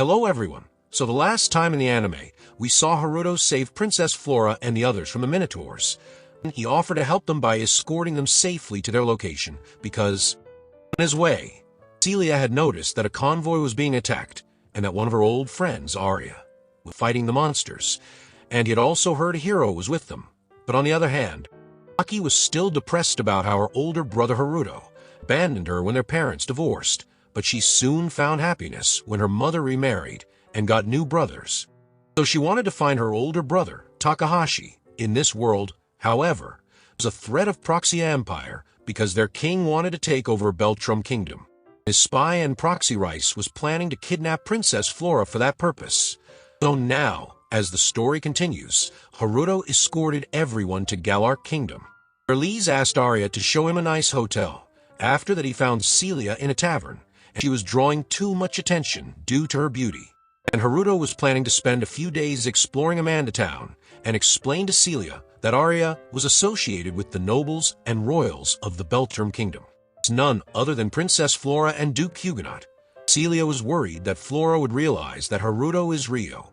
Hello everyone. So the last time in the anime, we saw Haruto save Princess Flora and the others from the Minotaurs. He offered to help them by escorting them safely to their location, because, on his way, Celia had noticed that a convoy was being attacked, and that one of her old friends, Arya, was fighting the monsters, and he had also heard a hero was with them. But on the other hand, Aki was still depressed about how her older brother Haruto abandoned her when their parents divorced, but she soon found happiness when her mother remarried and got new brothers. So she wanted to find her older brother, Takahashi, in this world. However, there was a threat of proxy empire because their king wanted to take over Beltrum Kingdom. His spy and proxy Rice was planning to kidnap Princess Flora for that purpose. So now, as the story continues, Haruto escorted everyone to Galark Kingdom. Elise asked Arya to show him a nice hotel. After that, he found Celia in a tavern, and she was drawing too much attention due to her beauty. And Haruto was planning to spend a few days exploring Amanda Town and explain to Celia that Arya was associated with the nobles and royals of the Beltrum Kingdom. It's none other than Princess Flora and Duke Huguenot. Celia was worried that Flora would realize that Haruto is Rio,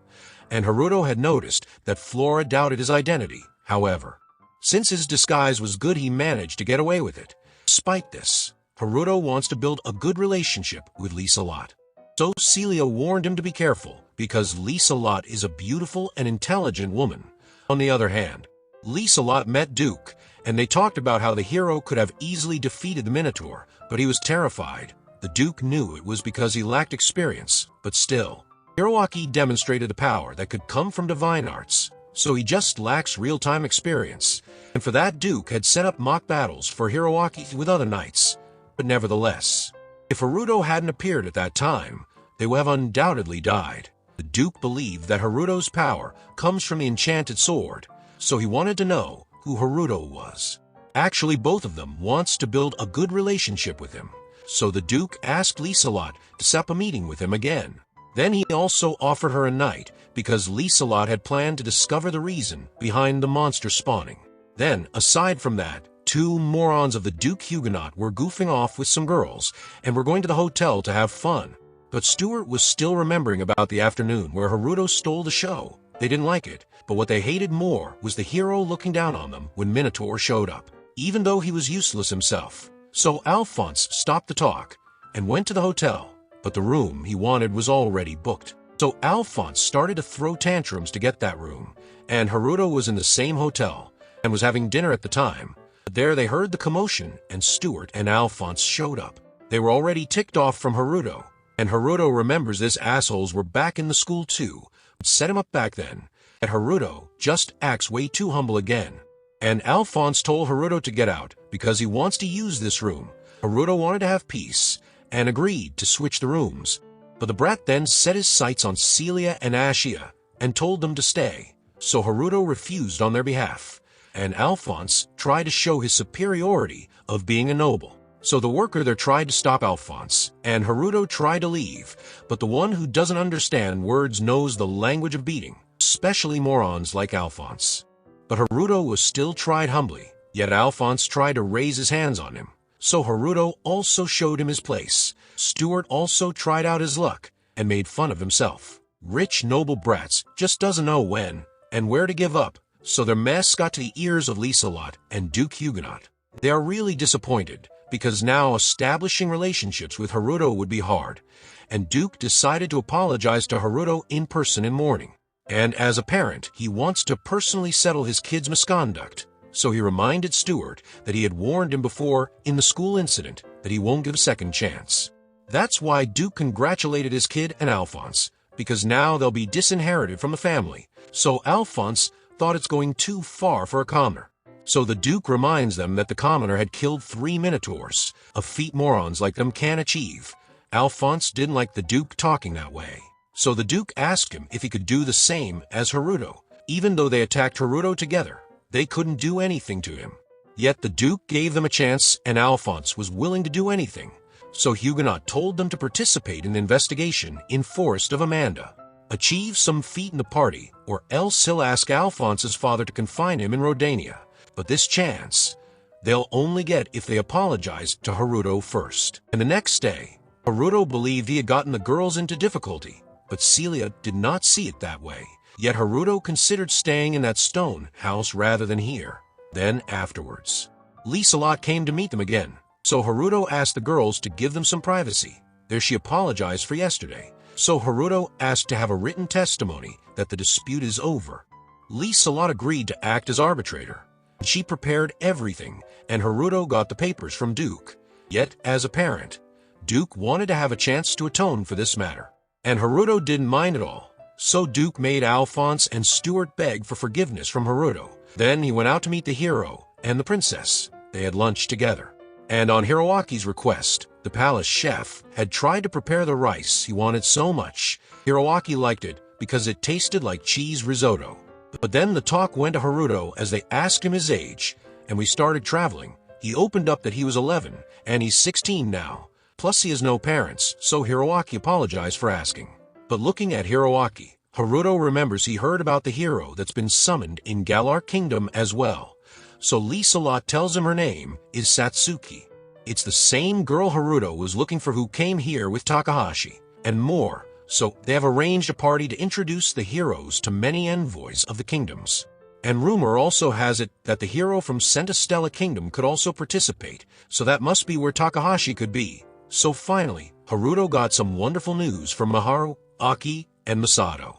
and Haruto had noticed that Flora doubted his identity. However, since his disguise was good, he managed to get away with it. Despite this, Haruto wants to build a good relationship with Lisa-Lot. So Celia warned him to be careful, because Lisa-Lot is a beautiful and intelligent woman. On the other hand, Lisa-Lot met Duke, and they talked about how the hero could have easily defeated the Minotaur, but he was terrified. The Duke knew it was because he lacked experience, but still, Hiroaki demonstrated a power that could come from divine arts, so he just lacks real-time experience. And for that, Duke had set up mock battles for Hiroaki with other knights. But nevertheless, if Haruto hadn't appeared at that time, they would have undoubtedly died. The Duke believed that Haruto's power comes from the enchanted sword, so he wanted to know who Haruto was. Actually, both of them wants to build a good relationship with him, so the Duke asked Lisa-Lot to set up a meeting with him again. Then he also offered her a night, because Lisa-Lot had planned to discover the reason behind the monster spawning. Then, aside from that, two morons of the Duke Huguenot were goofing off with some girls, and were going to the hotel to have fun. But Stuart was still remembering about the afternoon where Haruto stole the show. They didn't like it, but what they hated more was the hero looking down on them when Minotaur showed up, even though he was useless himself. So Alphonse stopped the talk and went to the hotel, but the room he wanted was already booked. So Alphonse started to throw tantrums to get that room, and Haruto was in the same hotel and was having dinner at the time. But there they heard the commotion, and Stuart and Alphonse showed up. They were already ticked off from Haruto, and Haruto remembers this assholes were back in the school too, but set him up back then. And Haruto just acts way too humble again. And Alphonse told Haruto to get out because he wants to use this room. Haruto wanted to have peace and agreed to switch the rooms. But the brat then set his sights on Celia and Ashia and told them to stay. So Haruto refused on their behalf, and Alphonse tried to show his superiority of being a noble. So the worker there tried to stop Alphonse, and Haruto tried to leave, but the one who doesn't understand words knows the language of beating, especially morons like Alphonse. But Haruto was still tried humbly, yet Alphonse tried to raise his hands on him. So Haruto also showed him his place. Stuart also tried out his luck and made fun of himself. Rich noble brats just doesn't know when and where to give up, so their mess got to the ears of Lisa-Lot and Duke Huguenot. They are really disappointed, because now establishing relationships with Haruto would be hard, and Duke decided to apologize to Haruto in person in mourning. And as a parent, he wants to personally settle his kid's misconduct, so he reminded Stuart that he had warned him before in the school incident that he won't give a second chance. That's why Duke congratulated his kid and Alphonse, because now they'll be disinherited from the family. So Alphonse thought it's going too far for a commoner. So the Duke reminds them that the commoner had killed 3 Minotaurs, a feat morons like them can achieve. Alphonse didn't like the Duke talking that way. So the Duke asked him if he could do the same as Haruto. Even though they attacked Haruto together, they couldn't do anything to him. Yet the Duke gave them a chance, and Alphonse was willing to do anything. So Huguenot told them to participate in the investigation in Forest of Amanda. Achieve some feat in the party, or else he'll ask Alphonse's father to confine him in Rodania. But this chance, they'll only get if they apologize to Haruto first. And the next day, Haruto believed he had gotten the girls into difficulty, But Celia did not see it that way. Yet Haruto considered staying in that stone house rather than here. Then afterwards, Liselot came to meet them again. So Haruto asked the girls to give them some privacy. There she apologized for yesterday. So Haruto asked to have a written testimony that the dispute is over. Liselot agreed to act as arbitrator. She prepared everything, and Haruto got the papers from Duke. Yet, as a parent, Duke wanted to have a chance to atone for this matter. And Haruto didn't mind at all. So Duke made Alphonse and Stuart beg for forgiveness from Haruto. Then he went out to meet the hero and the princess. They had lunch together. And on Hiroaki's request, the palace chef had tried to prepare the rice he wanted so much. Hiroaki liked it because it tasted like cheese risotto. But then the talk went to Haruto as they asked him his age, and we started traveling. He opened up that he was 11, and he's 16 now. Plus he has no parents, so Hiroaki apologized for asking. But looking at Hiroaki, Haruto remembers he heard about the hero that's been summoned in Galar Kingdom as well. So Liselot tells him her name is Satsuki. It's the same girl Haruto was looking for who came here with Takahashi, and more. So they have arranged a party to introduce the heroes to many envoys of the kingdoms. And rumor also has it that the hero from Centistella Kingdom could also participate, so that must be where Takahashi could be. So finally, Haruto got some wonderful news from Maharu, Aki, and Masato.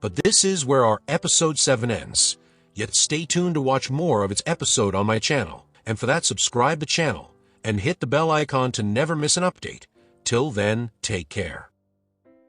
But this is where our episode 7 ends. Yet stay tuned to watch more of its episode on my channel, and for that subscribe the channel, and hit the bell icon to never miss an update. Till then, take care.